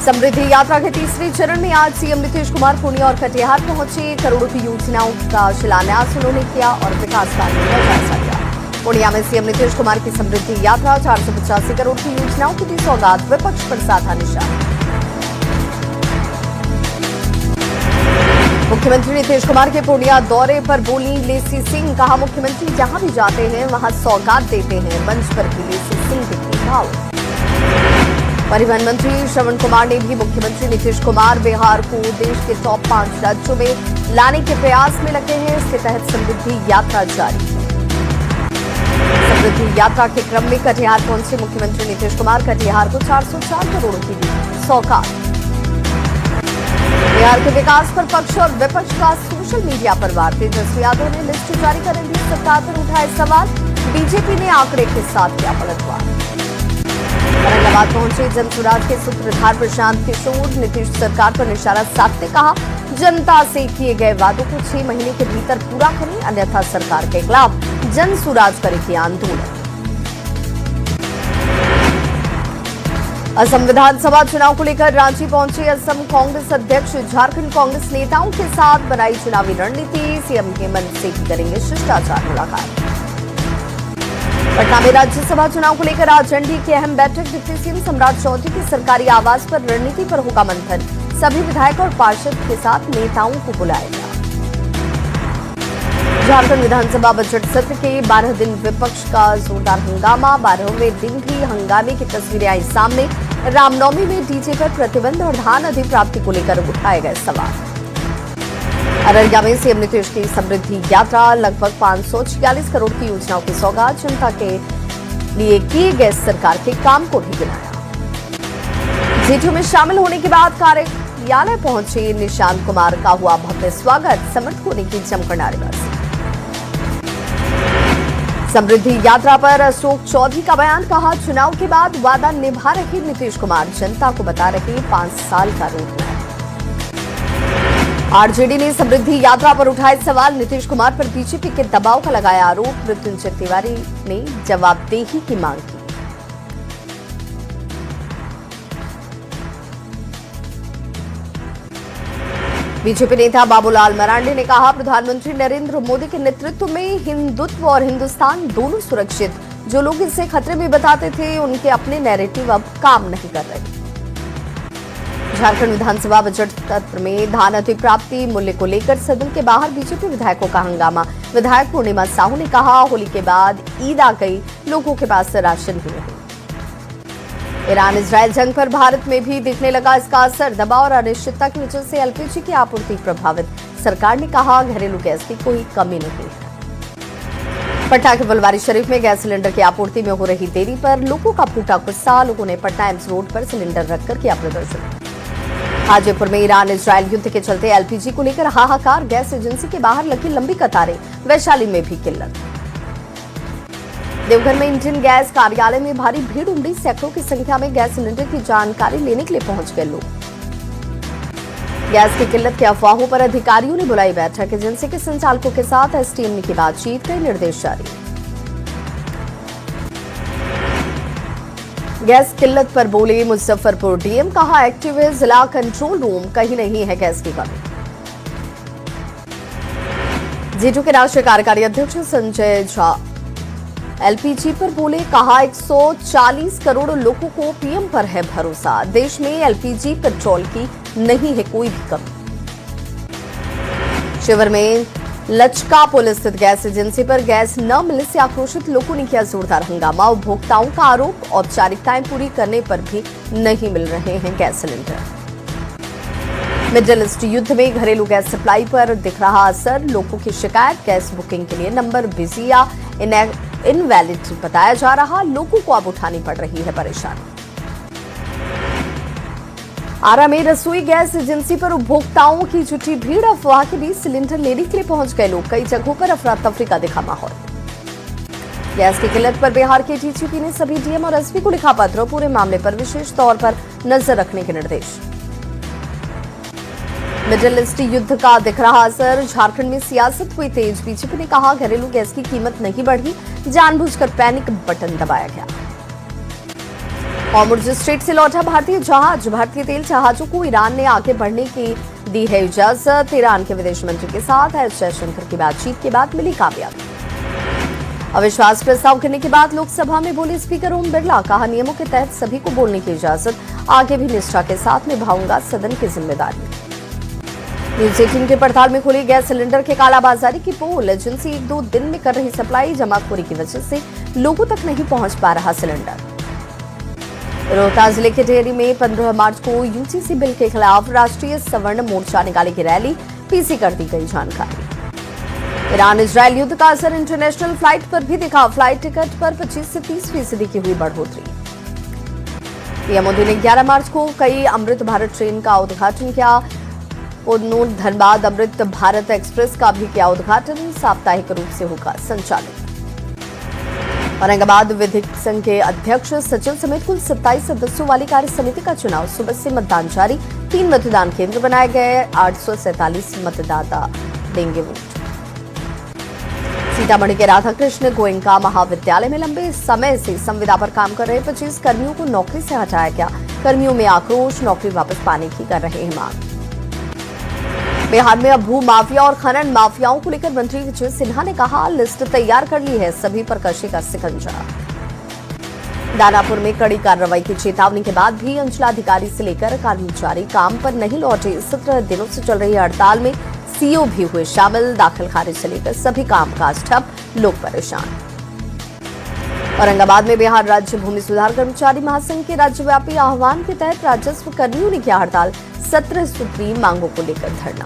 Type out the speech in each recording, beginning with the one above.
समृद्धि यात्रा के तीसरे चरण में आज सीएम नीतीश कुमार पूर्णिया और कटिहार पहुंचे। करोड़ों की योजनाओं का शिलान्यास उन्होंने किया और विकास कार्यों का जायजा लिया। पूर्णिया में सीएम नीतीश कुमार की समृद्धि यात्रा 485 करोड़ की योजनाओं की दी सौगात, विपक्ष पर साधा निशाना। मुख्यमंत्री नीतीश कुमार के पूर्णिया दौरे पर बोली लेसी सिंह, कहा मुख्यमंत्री जहां भी जाते हैं वहां सौगात देते हैं। मंच पर भी लेसी सिंह दिखी भाव। परिवहन मंत्री श्रवण कुमार ने भी मुख्यमंत्री नीतीश कुमार बिहार को देश के टॉप 5 राज्यों में लाने के प्रयास में लगे हैं। इसके तहत समृद्धि यात्रा जारी है। समृद्धि यात्रा के क्रम में कटिहार पहुंचे मुख्यमंत्री नीतीश कुमार। कटिहार को 404 करोड़ की दी सौगात। बिहार के विकास पर पक्ष और विपक्ष का सोशल मीडिया पर वार। तेजस्वी यादव ने लिस्ट जारी कर दी, सरकार पर उठाए सवाल। बीजेपी ने आंकड़े के साथ किया पलटवार। औरंगाबाद पहुंचे जनसुराज के सूत्रधार प्रशांत किशोर। नीतीश सरकार पर निशाना साधते कहा, जनता से किए गए वादों को 6 महीने के भीतर पूरा करें, अन्यथा सरकार के खिलाफ जनसुराज करेगी आंदोलन। असम विधानसभा चुनाव को लेकर रांची पहुंचे असम कांग्रेस अध्यक्ष। झारखंड कांग्रेस नेताओं के साथ बनाई चुनावी रणनीति। सीएम हेमंत से भी करेंगे शिष्टाचार मुलाकात। पटना में राज्यसभा चुनाव को लेकर आज एनडीए की अहम बैठक। डिप्टी सीएम सम्राट चौधरी के सरकारी आवास पर रणनीति पर होगा मंथन। सभी विधायक और पार्षद के साथ नेताओं को बुलाया गया। झारखंड विधानसभा बजट सत्र के 12 दिन विपक्ष का जोरदार हंगामा। 12वें दिन भी हंगामे की तस्वीरें आई सामने। रामनवमी में डीजे पर प्रतिबंध और धान अधिप्राप्ति को लेकर उठाए गए सवाल। अररिया में सीएम नीतीश की समृद्धि यात्रा, लगभग 546 करोड़ की योजनाओं की सौगात। जनता के लिए किए गए सरकार के काम को भी गिनाया। जेटू में शामिल होने के बाद कार्यालय पहुंचे निशांत कुमार का हुआ भव्य स्वागत। समर्थकों ने की जमकर नारेबाजी। समृद्धि यात्रा पर अशोक चौधरी का बयान, कहा चुनाव के बाद वादा निभा रहे नीतीश कुमार, जनता को बता रहे 5 साल का रोड मैप। आरजेडी ने समृद्धि यात्रा पर उठाए सवाल। नीतीश कुमार पर बीजेपी के दबाव का लगाया आरोप। मृत्युंजय तिवारी ने जवाबदेही की मांग की। बीजेपी नेता बाबूलाल मरांडी ने कहा, प्रधानमंत्री नरेंद्र मोदी के नेतृत्व में हिंदुत्व और हिंदुस्तान दोनों सुरक्षित। जो लोग इसे खतरे में बताते थे उनके अपने नैरेटिव अब काम नहीं कर रहे। झारखंड विधानसभा बजट सत्र में धान अधिप्राप्ति मूल्य को लेकर सदन के बाहर बीजेपी विधायकों का हंगामा। विधायक पूर्णिमा साहू ने कहा, होली के बाद ईद आ गई, लोगों के पास राशन ही नहीं। ईरान इजरायल जंग पर भारत में भी दिखने लगा इसका असर। दबाव और अनिश्चितता की वजह से एलपीजी की आपूर्ति प्रभावित। सरकार ने कहा, घरेलू गैस की कोई कमी नहीं है। पटना के फुलवारी शरीफ में गैस सिलेंडर की आपूर्ति में हो रही देरी पर लोगों का फूटा गुस्सा। लोगों ने पटना एम्स रोड पर सिलेंडर रखकर किया प्रदर्शन। हाजीपुर में ईरान इजरायल युद्ध के चलते एलपीजी को लेकर हाहाकार। गैस एजेंसी के बाहर लगी लंबी कतारें। वैशाली में भी किल्लत। देवघर में इंडियन गैस कार्यालय में भारी भीड़ उमड़ी। सैकड़ों की संख्या में गैस सिलेंडर की जानकारी लेने के लिए पहुंच गए लोग। गैस की किल्लत की अफवाहों पर अधिकारियों ने बुलाई बैठक। एजेंसी के संचालकों के साथ एसटीएम की बातचीत, कई निर्देश जारी। गैस किल्लत पर बोले मुजफ्फरपुर डीएम, कहा एक्टिव है जिला कंट्रोल रूम, कहीं नहीं है गैस की कमी। जेटू के राष्ट्रीय कार्यकारी अध्यक्ष संजय झा एलपीजी पर बोले, कहा 140 करोड़ लोगों को पीएम पर है भरोसा। देश में एलपीजी पेट्रोल की नहीं है कोई भी कमी। शिविर में लचका पुलिस स्थित गैस एजेंसी पर गैस न मिलने से आक्रोशित लोगों ने किया जोरदार हंगामा। उपभोक्ताओं का आरोप, औपचारिकताएं पूरी करने पर भी नहीं मिल रहे हैं गैस सिलेंडर। मिडिल ईस्ट युद्ध में घरेलू गैस सप्लाई पर दिख रहा असर। लोगों की शिकायत, गैस बुकिंग के लिए नंबर बिजी या इनवैलिड बताया जा रहा। लोगों को अब उठानी पड़ रही है परेशानी। आरा में रसोई गैस एजेंसी पर उपभोक्ताओं की जुटी भीड़। अफवाह के बीच सिलेंडर लेने के लिए पहुंच गए लोग। कई जगहों पर अफरा तफरी का दिखा माहौल। गैस की किल्लत पर बिहार के डीजीपी ने सभी डीएम और एसपी को लिखा पत्र। पूरे मामले पर विशेष तौर पर नजर रखने के निर्देश। मिडिल ईस्ट युद्ध का दिख रहा असर। झारखंड में सियासत हुई तेज। बीजेपी ने कहा, घरेलू गैस की कीमत नहीं बढ़ी, जानबूझकर पैनिक बटन दबाया गया। हॉर्मुज़ स्ट्रेट से लौटा भारतीय जहाज। भारतीय तेल जहाजों को ईरान ने आगे बढ़ने की दी है इजाजत। ईरान के विदेश मंत्री के साथ एस जयशंकर की बातचीत के बाद मिली कामयाबी। अविश्वास प्रस्ताव गिरने के बाद लोकसभा में बोले स्पीकर ओम बिरला। कहा, नियमों के तहत सभी को बोलने की इजाजत, आगे भी निष्ठा के साथ निभाऊंगा सदन की जिम्मेदारी। न्यूज 18 के पड़ताल में खुली गैस सिलेंडर के कालाबाजारी की पोल। एजेंसी 1-2 दिन में कर रही सप्लाई, जमाखोरी की वजह से लोगों तक नहीं पहुंच पा रहा सिलेंडर। रोहतास जिले के टेहरी में 15 मार्च को यूजीसी बिल के खिलाफ राष्ट्रीय सवर्ण मोर्चा निकालेगी रैली, पीसी कर दी गई जानकारी। ईरान इजरायल युद्ध का असर इंटरनेशनल फ्लाइट पर भी दिखा। फ्लाइट टिकट पर 25 से 30% की हुई बढ़ोतरी। पीएम मोदी ने 11 मार्च को कई अमृत भारत ट्रेन का उद्घाटन किया। उन्होंने धनबाद अमृत भारत एक्सप्रेस का भी किया उद्घाटन, साप्ताहिक रूप से होगा संचालित। औरंगाबाद विधिक संघ के अध्यक्ष सचिव समेत कुल 27 सदस्यों वाली कार्य समिति का चुनाव। सुबह से मतदान जारी, 3 मतदान केंद्र बनाए गए, 847 मतदाता देंगे वोट। सीतामढ़ी के राधाकृष्ण गोयनका महाविद्यालय में लंबे समय से संविदा पर काम कर रहे 25 कर्मियों को नौकरी से हटाया गया। कर्मियों में आक्रोश, नौकरी वापस पाने की कर रहे हैं मांग। बिहार में अब भू माफिया और खनन माफियाओं को लेकर मंत्री विजय सिन्हा ने कहा, लिस्ट तैयार कर ली है, सभी पर कसेगा शिकंजा। दानापुर में कड़ी कार्रवाई की चेतावनी के बाद भी अंचलाधिकारी से लेकर कर्मचारी काम पर नहीं लौटे। 17 दिनों से चल रही हड़ताल में सीओ भी हुए शामिल। दाखिल खारिज से लेकर सभी कामकाज ठप, लोग परेशान। औरंगाबाद में बिहार राज्य भूमि सुधार कर्मचारी महासंघ के राज्यव्यापी आह्वान के तहत राजस्व कर्मियों ने किया हड़ताल। 17 सूत्री मांगों को लेकर धरना।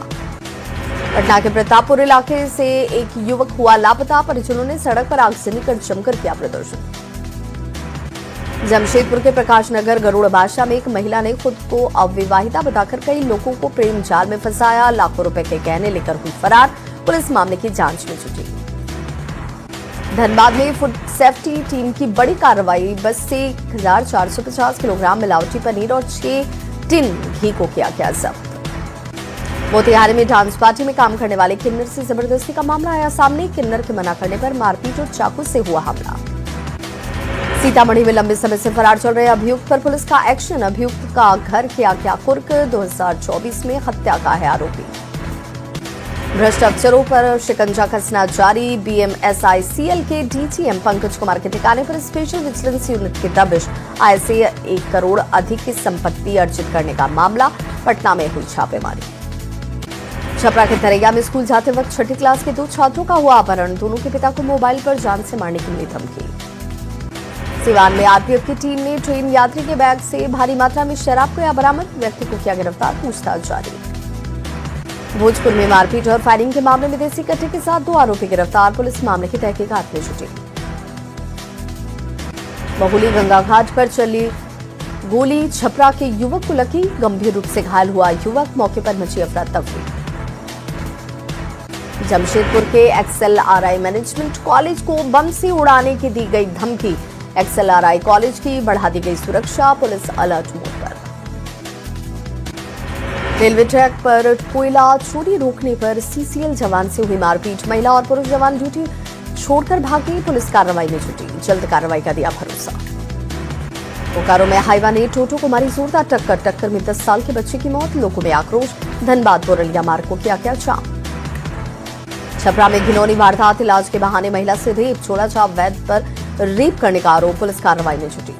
पटना के प्रतापपुर इलाके से एक युवक हुआ लापता। परिजनों ने सड़क पर आगजनी कर जमकर किया प्रदर्शन। जमशेदपुर के प्रकाश नगर गरुड़ बादशाह में एक महिला ने खुद को अविवाहिता बताकर कई लोगों को प्रेम जाल में फंसाया। लाखों रुपए के गहने लेकर हुई फरार। पुलिस मामले की जांच में जुटी। धनबाद में फूड सेफ्टी टीम की बड़ी कार्रवाई। बस से 1450 किलोग्राम मिलावटी पनीर और 6 टिन घी को किया गया जब्त। मोतिहारी में डांस पार्टी में काम करने वाले किन्नर से जबरदस्ती का मामला आया सामने। किन्नर के मना करने पर मारपीट और चाकू से हुआ हमला। सीतामढ़ी में लंबे समय से फरार चल रहे अभियुक्त पर पुलिस का एक्शन। अभियुक्त का घर किया क्या कुर्क। 2024 में हत्या का है आरोपी। भ्रष्ट अफसरों पर शिकंजा कसना जारी। बीएमएसआईसीएल के डीजीएम पंकज कुमार के ठिकाने पर स्पेशल विजिलेंस यूनिट की दबिश। आय से 1 करोड़ अधिक की संपत्ति अर्जित करने का मामला। पटना में हुई छापेमारी। छपरा के तरैया में स्कूल जाते वक्त 6ठी क्लास के 2 छात्रों का हुआ अपहरण। दोनों के पिता को मोबाइल पर जान से मारने की मिली धमकी। सिवान में आरपीएफ की टीम ने ट्रेन यात्री के बैग से भारी मात्रा में शराब किया बरामद। व्यक्ति को किया गिरफ्तार, पूछताछ जारी। भोजपुर में मारपीट और फायरिंग के मामले में देसी कट्टे के साथ 2 आरोपी गिरफ्तार। पुलिस मामले की तहकीकात में जुटी। बहुली गंगा घाट पर चली गोली, छपरा के युवक को लगी। गंभीर रूप से घायल हुआ युवक। मौके पर मची अफरा तफरी। जमशेदपुर के एक्सएलआरआई मैनेजमेंट कॉलेज को बम से उड़ाने की दी गई धमकी। एक्सएलआरआई कॉलेज की बढ़ा दी गई सुरक्षा। पुलिस अलर्ट मोड पर। रेलवे ट्रैक पर कोयला चोरी रोकने पर सीसीएल जवान से हुई मारपीट। महिला और पुरुष जवान ड्यूटी छोड़कर भागे। पुलिस कार्रवाई में जुटी। जल्द कार्रवाई का दिया भरोसा। बोकारो में हाईवा ने टोटो को मारी जोरदार टक्कर। टक्कर में 10 साल के बच्चे की मौत। लोगों में आक्रोश। धनबाद बोरलिया मार्ग को किया क्या जाम। छपरा में घिनौनी वारदात। इलाज के बहाने महिला से रेप। चोला छाप वैद पर रेप करने का आरोप। पुलिस कार्रवाई में जुटी।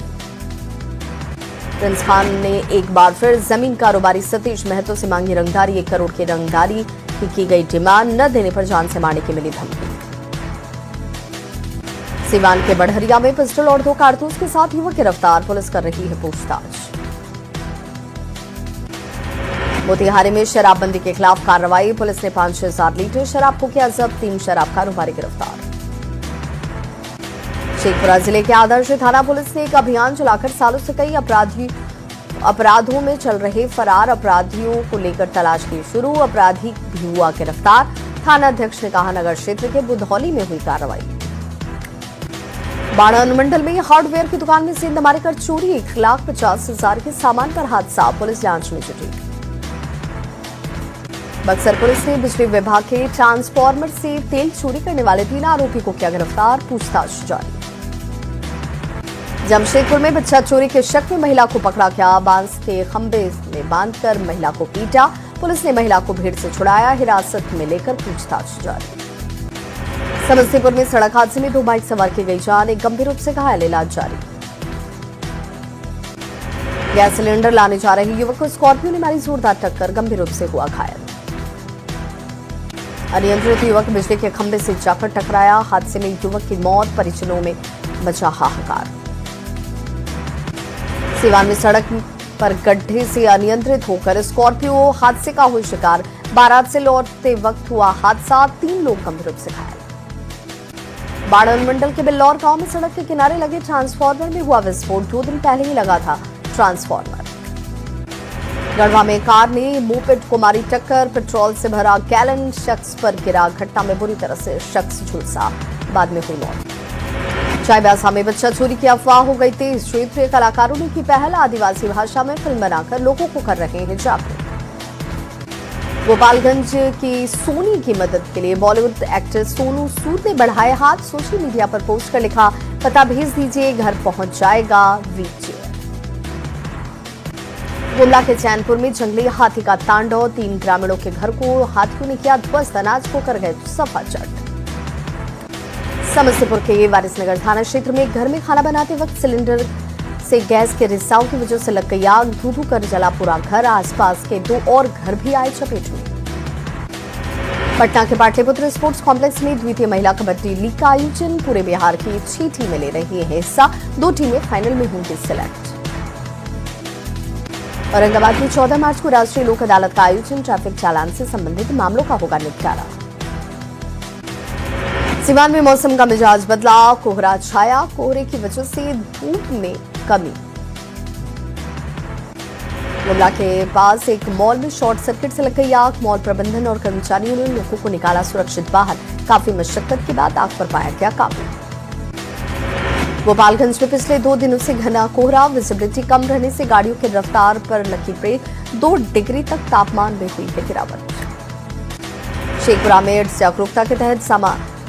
प्रिंस खान ने एक बार फिर जमीन कारोबारी सतीश महतो से मांगी रंगदारी। 1 करोड़ की रंगदारी की गई डिमांड। न देने पर जान से मारने की मिली धमकी। सिवान के बढ़हरिया में पिस्टल और 2 कारतूस के साथ युवक गिरफ्तार। पुलिस कर रही है पूछताछ। मोतिहारी में शराबबंदी के खिलाफ कार्रवाई। पुलिस ने 5,000 लीटर शराब को किया जब्त। 3 शराब कारोबारी गिरफ्तार। शेखपुरा जिले के आदर्श थाना पुलिस ने एक अभियान चलाकर सालों से कई अपराधों में चल रहे फरार अपराधियों को लेकर तलाश की शुरू। अपराधी भी हुआ गिरफ्तार। थाना अध्यक्ष ने कहा, नगर क्षेत्र के बुधौली में हुई कार्रवाई। बाड़ा अनुमंडल में हार्डवेयर की दुकान में सेंधमारी कर चोरी। 1,50,000 के सामान पर हादसा। पुलिस जांच में जुटी। बक्सर पुलिस ने बिजली विभाग के ट्रांसफार्मर से तेल चोरी करने वाले 3 आरोपी को किया गिरफ्तार। पूछताछ जारी। जमशेदपुर में बच्चा चोरी के शक में महिला को पकड़ा गया। बांस के खंभे में बांधकर महिला को पीटा। पुलिस ने महिला को भीड़ से छुड़ाया। हिरासत में लेकर पूछताछ जारी। समस्तीपुर में सड़क हादसे में 2 बाइक सवार की गई जान, एक गंभीर रूप से घायल, इलाज जारी। गैस सिलेंडर लाने जा रहे युवक को स्कॉर्पियो ने मारी जोरदार टक्कर, गंभीर रूप से हुआ घायल। अनियंत्रित युवक बिजली के खंभे से जाकर टकराया। हादसे में युवक की मौत, परिजनों में मचा हाहाकार। सीवान में सड़क पर गड्ढे से अनियंत्रित होकर स्कॉर्पियो हादसे का हुई शिकार। बारात से लौटते वक्त हुआ हादसा, 3 लोग गंभीर रूप से घायल। बाढ़ अनुमंडल के बिल्लौर गांव में सड़क के किनारे लगे ट्रांसफार्मर में हुआ विस्फोट। 2 दिन पहले ही लगा था ट्रांसफार्मर। गढ़वा में कार ने मोपेड को मारी टक्कर। पेट्रोल से भरा गैलन शख्स पर गिरा। घटना में बुरी तरह से शख्स झुलसा, बाद में हुई मौत। चाईबासा में बच्चा चोरी की अफवाह हो गई तेज। क्षेत्रीय कलाकारों ने की पहल, आदिवासी भाषा में फिल्म बनाकर लोगों को कर रहे हैं जागरूक। गोपालगंज की सोनी की मदद के लिए बॉलीवुड एक्टर सोनू सूद ने बढ़ाए हाथ। सोशल मीडिया पर पोस्ट कर लिखा, पता भेज दीजिए, घर पहुंच जाएगा व्हीलचेयर। गुमला के चैनपुर में जंगली हाथी का तांडव। 3 ग्रामीणों के घर को हाथियों ने किया ध्वस्त, अनाज को कर गए सफाचट। समस्तीपुर के वारिसनगर थाना क्षेत्र में घर में खाना बनाते वक्त सिलेंडर से गैस के रिसाव की वजह से लग गई आग। धू-धू कर जला पूरा घर। आसपास के 2 और घर भी आए चपेट में। पटना के पाटलिपुत्र स्पोर्ट्स कॉम्प्लेक्स में द्वितीय महिला कबड्डी लीग का आयोजन। पूरे बिहार की 6 टीमें ले रही हैं हिस्सा। 2 टीमें फाइनल में होंगी सिलेक्ट। औरंगाबाद में 14 मार्च को राष्ट्रीय लोक अदालत का आयोजन। ट्रैफिक चालान से संबंधित मामलों का होगा निपटारा। सीवान में मौसम का मिजाज बदला, कोहरा छाया। कोहरे की वजह से धूप में कमी। गुमला के पास एक मॉल में शॉर्ट सर्किट से लग गई आग। मॉल प्रबंधन और कर्मचारियों ने लोगों को निकाला सुरक्षित बाहर। काफी मशक्कत के बाद आग पर पाया गया काबू। गोपालगंज में पिछले 2 दिनों से घना कोहरा। विजिबिलिटी कम रहने से गाड़ियों की रफ्तार पर लगी ब्रेक। 2 डिग्री तक तापमान में हुई है गिरावट। शेखपुरा में एड्स जागरूकता के तहत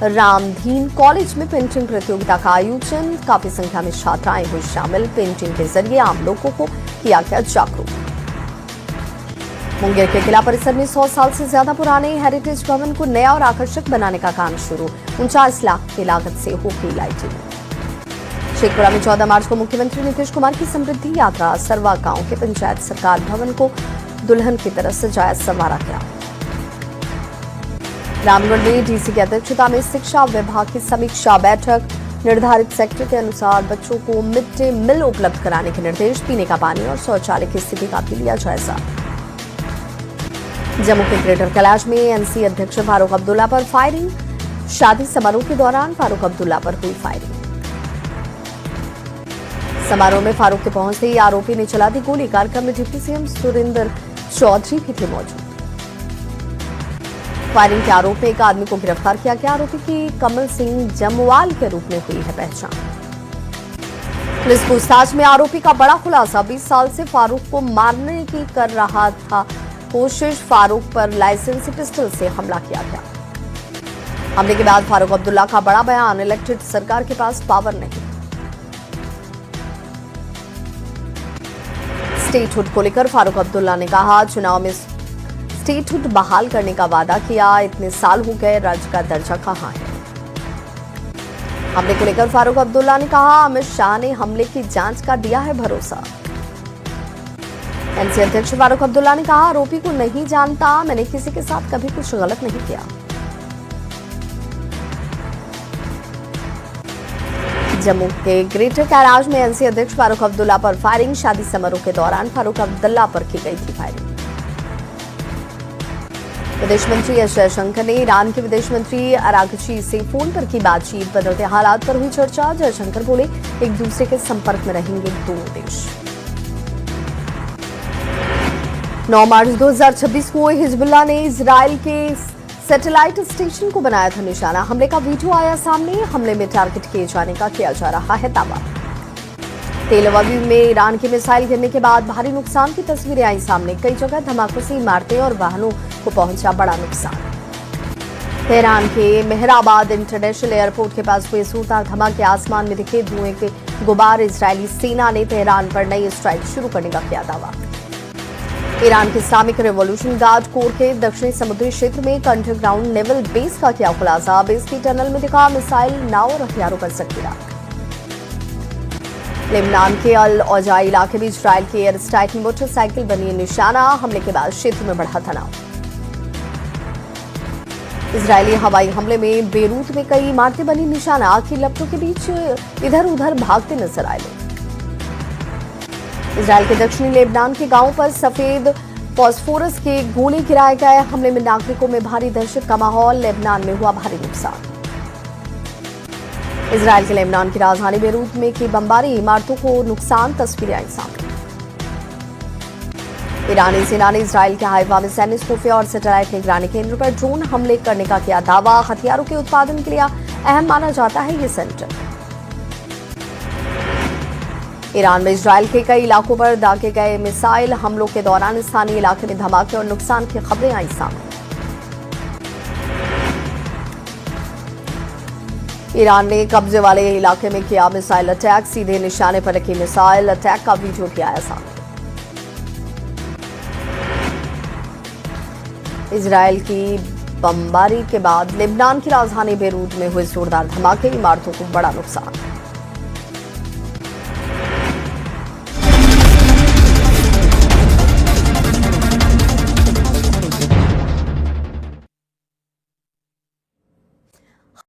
रामधीन कॉलेज में पेंटिंग प्रतियोगिता का आयोजन। काफी संख्या में छात्राएं हुई शामिल। पेंटिंग के जरिए आम लोगों को किया गया जागरूक। मुंगेर के किला परिसर में 100 साल से ज्यादा पुराने हेरिटेज भवन को नया और आकर्षक बनाने का काम शुरू। 49 लाख की लागत से होगी लाइटिंग। शेखपुरा में 14 मार्च को मुख्यमंत्री नीतीश कुमार की समृद्धि यात्रा। सरवा गांव के पंचायत सरकार भवन को दुल्हन की तरह सजाया संवारा गया। रामगढ़ में डीसी की अध्यक्षता में शिक्षा विभाग की समीक्षा बैठक। निर्धारित सेक्टर के अनुसार बच्चों को मिड डे मील उपलब्ध कराने के निर्देश। पीने का पानी और शौचालय की स्थिति का भी लिया जायजा। जम्मू के ग्रेटर कैलाश में एनसी अध्यक्ष फारूक अब्दुल्ला पर फायरिंग। शादी समारोह के दौरान फारूक अब्दुल्ला पर हुई फायरिंग। समारोह में फारूक के पहुंचते ही आरोपी ने चला दी गोली। कार्यक्रम में डिप्टी सीएम सुरेंद्र चौधरी भी थे मौजूद। फायरिंग के आरोप में एक आदमी को गिरफ्तार किया गया। आरोपी की कमल सिंह जमवाल के रूप में हुई है पहचान। पुलिस पूछताछ में आरोपी का बड़ा खुलासा। 20 साल से फारूक को मारने की कर रहा था कोशिश। फारूक पर लाइसेंसी पिस्टल से हमला किया गया। हमले के बाद फारूक अब्दुल्ला का बड़ा बयान। इलेक्टेड सरकार के पास पावर नहीं। स्टेटहुड को लेकर फारूक अब्दुल्ला ने कहा, चुनाव में स्टेटहुड बहाल करने का वादा किया। इतने साल हो गए, राज्य का दर्जा कहां है। हमले को लेकर फारूक अब्दुल्ला ने कहा, अमित शाह ने हमले की जांच का दिया है भरोसा। एनसी अध्यक्ष फारूक अब्दुल्ला ने कहा, आरोपी को नहीं जानता, मैंने किसी के साथ कभी कुछ गलत नहीं किया। जम्मू के ग्रेटर कैलाश में एनसी अध्यक्ष फारूक अब्दुल्ला पर फायरिंग। शादी समारोह के दौरान फारूक अब्दुल्ला पर की गई थी फायरिंग। विदेश मंत्री एस जयशंकर ने ईरान के विदेश मंत्री अरागची से फोन पर की बातचीत। बदलते हालात पर हुई चर्चा। जयशंकर बोले, एक दूसरे के संपर्क में रहेंगे दोनों देश। 9 मार्च 2026 को हिजबुल्लाह ने इजराइल के सैटेलाइट स्टेशन को बनाया था निशाना। हमले का वीडियो आया सामने। हमले में टारगेट किए जाने का किया जा रहा है दावा। तेल अवीव में ईरान की मिसाइल गिरने के बाद भारी नुकसान की तस्वीरें आई सामने। कई जगह धमाकों से इमारतें और वाहनों को पहुंचा बड़ा नुकसान। तेहरान के मेहराबाद इंटरनेशनल एयरपोर्ट के पास हुए जोरदार धमाके, आसमान में दिखे धुएं के गुबार। इजरायली सेना ने तेहरान पर नई स्ट्राइक शुरू करने का किया दावा। ईरान के इस्लामिक रिवॉल्यूशन गार्ड कोर के दक्षिणी समुद्री क्षेत्र में एक अंडरग्राउंड नेवल बेस का किया खुलासा। बेस की टनल में दिखा मिसाइल, नाव और हथियारों पर जख्मीरा। लेबनान के अल औजाई इलाके में इजरायल की एयर स्ट्राइक में मोटरसाइकिल बनी निशाना। हमले के बाद क्षेत्र में बढ़ा तनाव। इजरायली हवाई हमले में बेरूत में कई इमारतें बनी निशाना। आग की लपटों के बीच इधर उधर भागते नजर आए लोग। इजरायल के दक्षिणी लेबनान के गांवों पर सफेद फास्फोरस के गोले गिराए गए। हमले में नागरिकों में भारी दहशत का माहौल। लेबनान में हुआ भारी नुकसान। इजरायल के लेबनान की राजधानी बेरूत में की बमबारी, इमारतों को नुकसान। तस्वीरें आई सामने। ईरानी सेना ने इजरायल के हाइफा में सैन्य तोहफे और सैटेलाइट निगरानी केंद्र पर ड्रोन हमले करने का किया दावा। हथियारों के उत्पादन के लिए अहम माना जाता है ये सेंटर। ईरान में इजरायल के कई इलाकों पर दागे गए मिसाइल हमलों के दौरान स्थानीय इलाके में धमाके और नुकसान की खबरें आई सामने। ईरान ने कब्जे वाले इलाके में किया मिसाइल अटैक। सीधे निशाने पर रखी मिसाइल अटैक का वीडियो भी आया सामने। इजरायल की बमबारी के बाद लेबनान की राजधानी बेरूत में हुए जोरदार धमाके, इमारतों को बड़ा नुकसान।